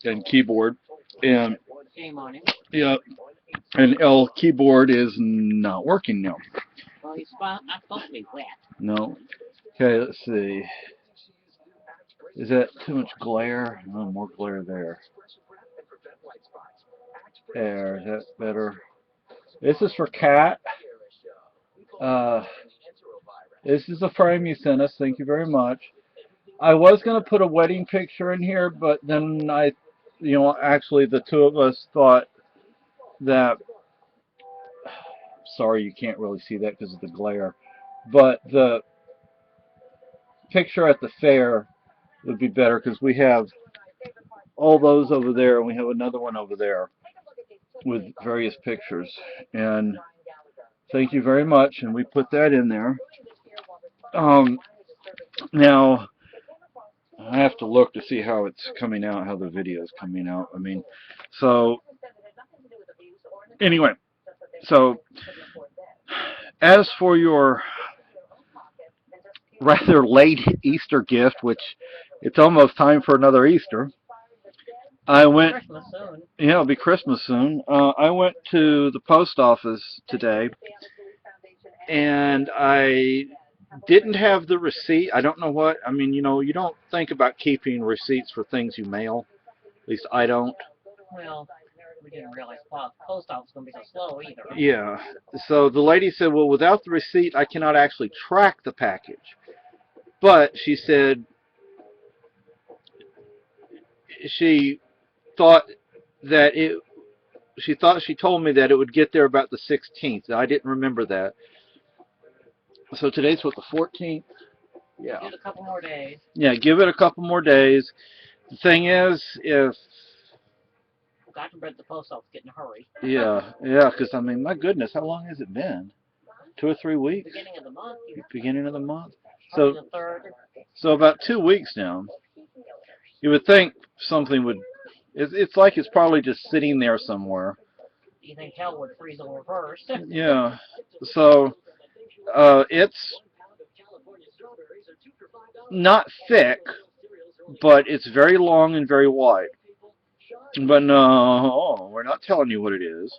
and keyboard. And Shame on him. yeah, and L keyboard is not working now. Well, he's not supposed to be wet. No. Okay, let's see. Is that too much glare? No, more glare there. There, is that better? This is for Cat. Uh, this is a frame you sent us. Thank you very much. I was going to put a wedding picture in here, but then actually the two of us thought that, sorry you can't really see that because of the glare, but the picture at the fair would be better because we have all those over there and we have another one over there with various pictures. And thank you very much, and we put that in there. Now, I have to look to see how it's coming out, how the video is coming out. I mean, so anyway, so as for your rather late Easter gift, which it's almost time for another Easter, I went. Yeah, it'll be Christmas soon. I went to the post office today, and I didn't have the receipt. I don't know what. I mean, you don't think about keeping receipts for things you mail. At least I don't. Well, we didn't realize the post office was going to be so slow either. Yeah. So the lady said, well, without the receipt, I cannot actually track the package. But she said she thought that it. She told me that it would get there about the 16th. I didn't remember that. So today's what, the 14th? Yeah. Give it a couple more days. Yeah, give it a couple more days. The thing is, if Dr. Brett, the post office, get in a hurry. yeah, because I mean, my goodness, how long has it been? 2 or 3 weeks? Beginning of the month. Beginning of the month. So the 3rd. So about 2 weeks now. You would think something would. It's like it's probably just sitting there somewhere. You think hell would freeze over first? Yeah. So it's not thick, but it's very long and very wide. But no, we're not telling you what it is.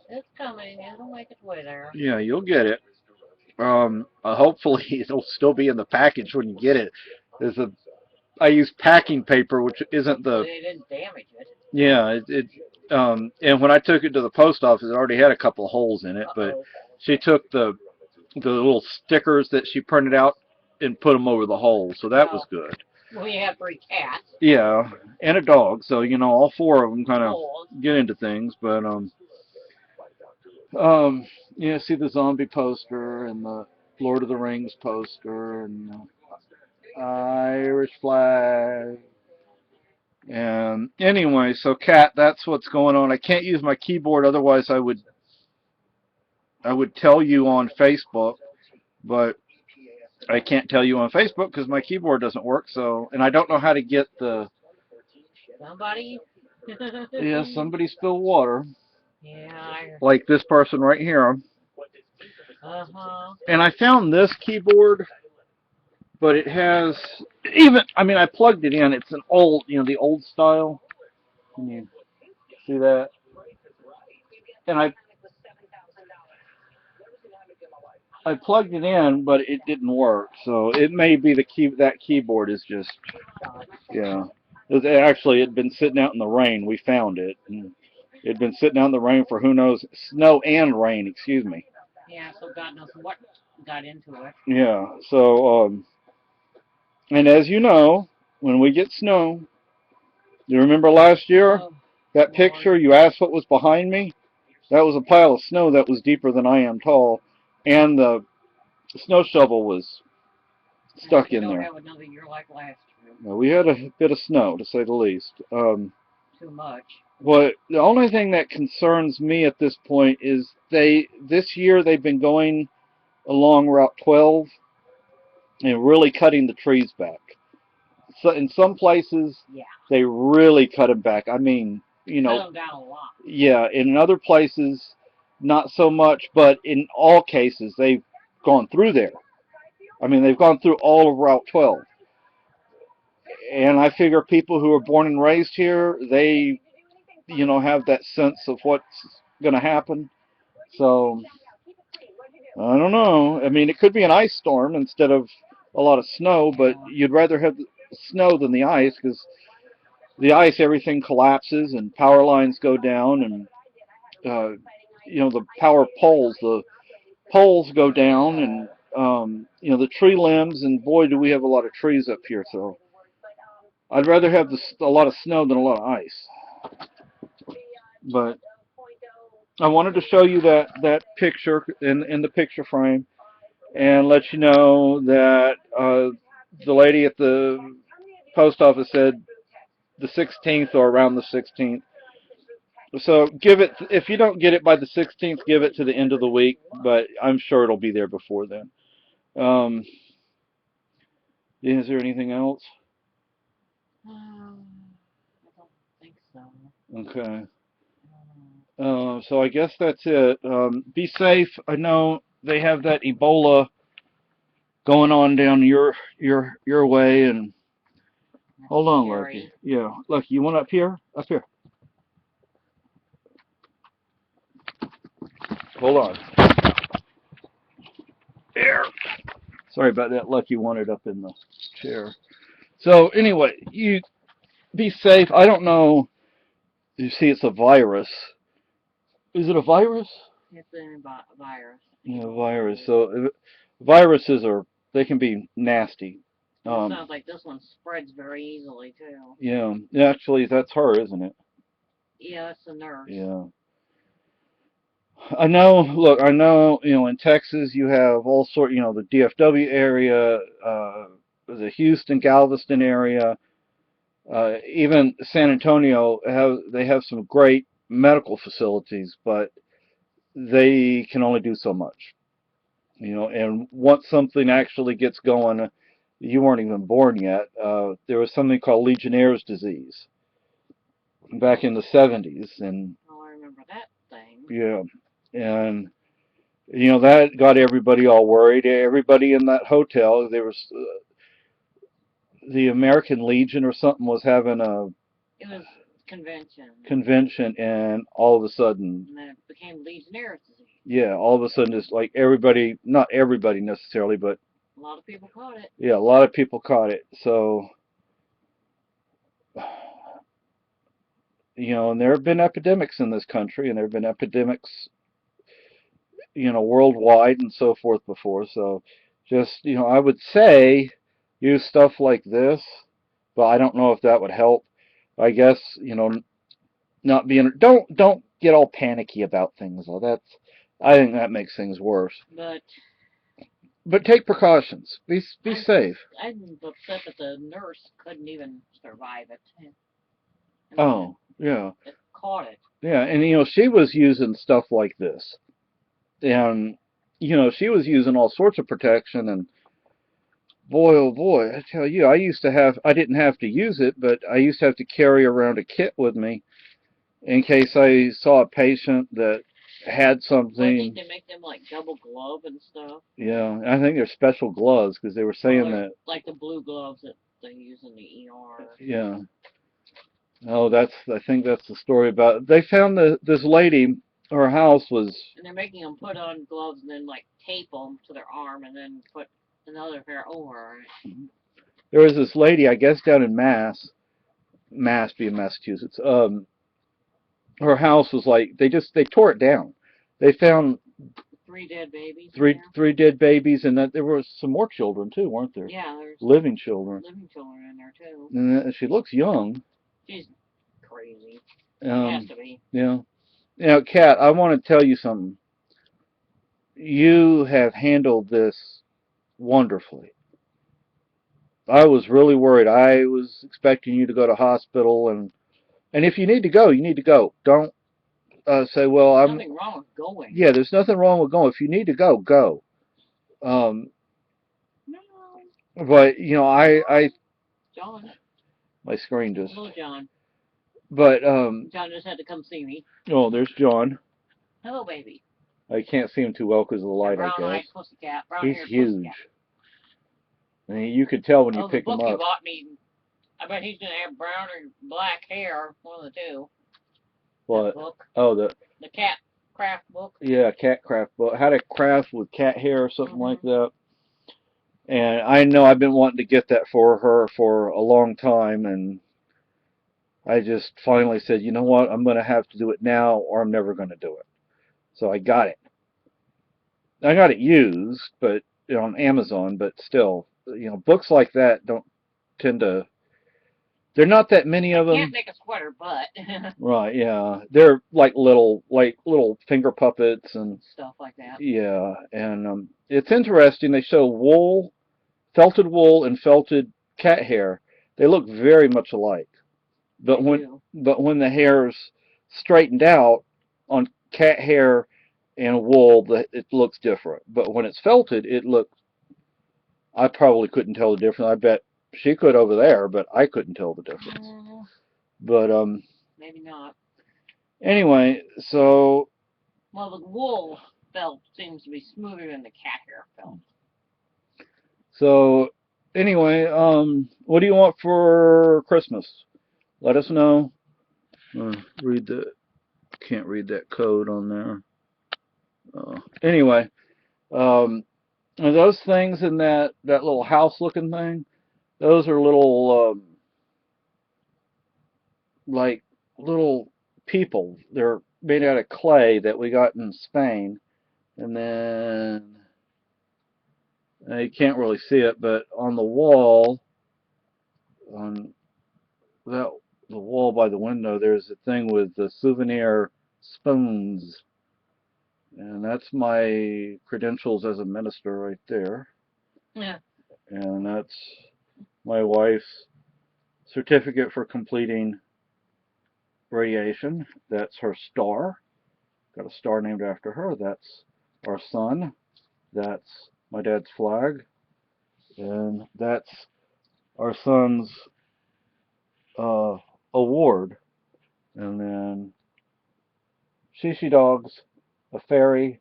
It's coming. It'll make its way there. Yeah, you'll get it. Hopefully it'll still be in the package when you get it. I use packing paper, which isn't the. They didn't damage it. Yeah, and when I took it to the post office, it already had a couple of holes in it. But she took the little stickers that she printed out and put them over the holes, so that was good. We have 3 cats. Yeah, and a dog, so all 4 of them kind of get into things. But yeah, see the zombie poster and the Lord of the Rings poster and Irish flag. And anyway, so Kat, that's what's going on. I can't use my keyboard, otherwise I would tell you on Facebook, but I can't tell you on Facebook because my keyboard doesn't work. So, and I don't know how to get the. Somebody. Yeah, somebody spilled water. Yeah. Like this person right here. And I found this keyboard, but it has I plugged it in. It's an old, the old style. Can you see that? And I plugged it in, but it didn't work. So it may be that keyboard is just, yeah. It had been sitting out in the rain. We found it. And it had been sitting out in the rain for who knows, snow and rain, excuse me. Yeah, so God knows what got into it. Yeah, so, and as you know, when we get snow, you remember last year, that picture, you asked what was behind me? That was a pile of snow that was deeper than I am tall, and the snow shovel was stuck in there. Have another year like last year. No, we had a bit of snow, to say the least. Too much. But the only thing that concerns me at this point is this year they've been going along Route 12 and really cutting the trees back. So in some places, they really cut them back. I mean, cut them down a lot. Yeah, in other places, not so much, but in all cases, they've gone through there. I mean, they've gone through all of Route 12. And I figure people who are born and raised here, they, have that sense of what's going to happen. So, I don't know. I mean, it could be an ice storm instead of a lot of snow, but Yeah. you'd rather have the snow than the ice because the ice, everything collapses and power lines go down and, the power poles, the poles go down and, the tree limbs, and boy, do we have a lot of trees up here. So I'd rather have a lot of snow than a lot of ice. But I wanted to show you that picture in the picture frame and let you know that the lady at the post office said the 16th or around the 16th. So give it, if you don't get it by the 16th, give it to the end of the week, but I'm sure it'll be there before then. Um, is there anything else? I don't think so. Okay. Um, So I guess that's it. Be safe. I know they have that Ebola going on down your way, and That's hold on, Lucky. scary. Yeah, Lucky, you want up here? Up here. Hold on. There. Sorry about that. Lucky wanted up in the chair. So anyway, you be safe. I don't know. You see, it's a virus. Is it a virus? It's a virus. Yeah, Ebola virus. virus. So viruses they can be nasty. And it sounds like this one spreads very easily too. Yeah. Actually, that's her, isn't it? Yeah, it's a nurse. Yeah. I know. Look, I know. In Texas, you have all sort. The DFW area, the Houston, Galveston area, even San Antonio. They have some great medical facilities, but they can only do so much. And once something actually gets going, you weren't even born yet. There was something called Legionnaire's disease back in the 70s, and Oh, I remember that thing. yeah, and that got everybody all worried. Everybody in that hotel, there was the American Legion or something was having a It was convention. convention, and all of a sudden, And then it became Legionnaire's disease. yeah, all of a sudden it's like everybody, not everybody necessarily, but A lot of people caught it. yeah, a lot of people caught it. So, and there have been epidemics in this country, and there have been epidemics, worldwide and so forth before. So, just, I would say use stuff like this, but I don't know if that would help. I guess, not being, don't get all panicky about things. Well, I think that makes things worse. But take precautions. Be safe. I'm upset that the nurse couldn't even survive it. I mean, Oh, yeah. it caught it. Yeah, and she was using stuff like this. And she was using all sorts of protection, and boy, oh boy, I tell you, I didn't have to use it, but I used to have to carry around a kit with me in case I saw a patient that had Well, I think something. they make them like double glove and stuff. Yeah, I think they're special gloves because they were saying Well, that. like the blue gloves that they use in the ER. Yeah. Oh, I think that's the story about. They found this lady. Her house was. And they're making them put on gloves and then like tape them to their arm and then put another pair over it. There was this lady, I guess, down in Mass being Massachusetts. Her house was like they tore it down. They found 3 dead babies in three there. three dead babies, and that there were some more children too, weren't there? Yeah, there's Living children. living children in there too. And she looks young. She's crazy. She has to be. Yeah. Kat, I want to tell you something. You have handled this wonderfully. I was really worried. I was expecting you to go to hospital, and if you need to go, you need to go. Don't say, well, There's nothing wrong with going. Yeah, there's nothing wrong with going. If you need to go, go. Um, No. but John. my screen just. Hello, John. But John just had to come see me. oh, there's John. Hello, baby. I can't see him too well because of the light, I Brown-eyed guess. pussycat. He's Brown-haired huge. pussycat. I mean, you could tell when you Oh, the pick him book you up. bought me I bet he's gonna have brown or black hair, one of the two. What? That book. Oh, the cat craft book. Yeah, cat craft book. How to craft with cat hair or something Mm-hmm. like that. And I know I've been wanting to get that for her for a long time, and I just finally said, you know what, I'm going to have to do it now, or I'm never going to do it. So I got it. I got it used, but on Amazon, but still, books like that don't tend to. There are not that many of I can't them. make a sweater, but Right, yeah. They're like little finger puppets and stuff like that. yeah, and it's interesting. They show felted wool and felted cat hair. They look very much alike. But They when do. but when the hair's straightened out on cat hair and wool, it looks different. But when it's felted, I probably couldn't tell the difference. I bet she could over there, but I couldn't tell the difference. But Maybe not. anyway, so Well, the wool felt seems to be smoother than the cat hair felt. so anyway, what do you want for Christmas? Let us know. Read the Can't read that code on there. Anyway, and those things in that little house looking thing, those are little like little people. They're made out of clay that we got in Spain, and then you can't really see it, but on the wall, on that the wall by the window, there's a thing with the souvenir spoons, and that's my credentials as a minister right there. Yeah. And that's my wife's certificate for completing radiation. That's her star. Got a star named after her. That's our son. That's my dad's flag. And that's our son's uh, award. And then Shishi dogs, a fairy,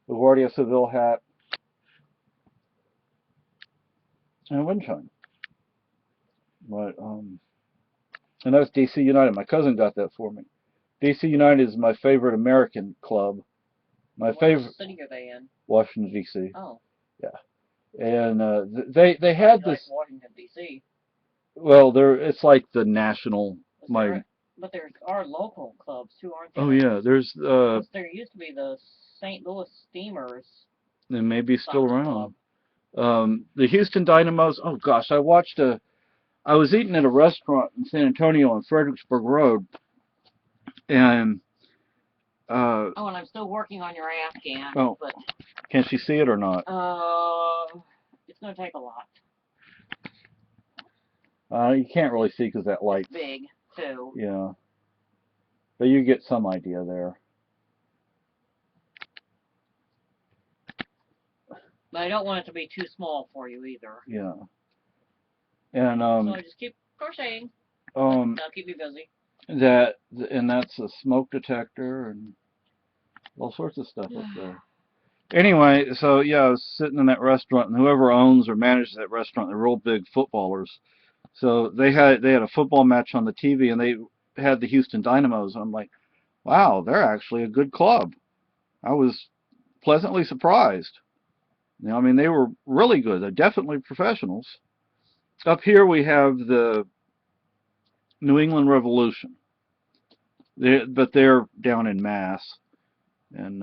the Guardia Civil hat, and a wind chime. But and that's DC United. My cousin got that for me. DC United is my favorite American club. My favorite. What city are they in? Washington D.C. Oh. Yeah, and they had Like this. Washington D.C. Well, it's like the national. But there are local clubs too, aren't there? Oh yeah, there's there used to be the St. Louis Steamers. they may be still Club. around. The Houston Dynamos. Oh gosh, I was eating at a restaurant in San Antonio on Fredericksburg Road, and and I'm still working on your Afghan. Oh. But can she see it or not? it's gonna take a lot. You can't really see because that light. It's big too. Yeah, but you get some idea there. But I don't want it to be too small for you either. Yeah. And so I just keep crocheting. That'll keep me busy. That's a smoke detector and all sorts of stuff up there. Anyway, so yeah, I was sitting in that restaurant, and whoever owns or manages that restaurant, they're real big footballers. So they had a football match on the TV, and they had the Houston Dynamos. And I'm like, wow, they're actually a good club. I was pleasantly surprised. I mean, they were really good. They're definitely professionals. Up here we have the New England Revolution. But they're down in Mass. And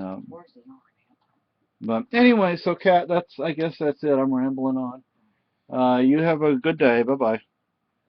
but anyway, so Kat, I guess that's it. I'm rambling on. You have a good day. Bye bye.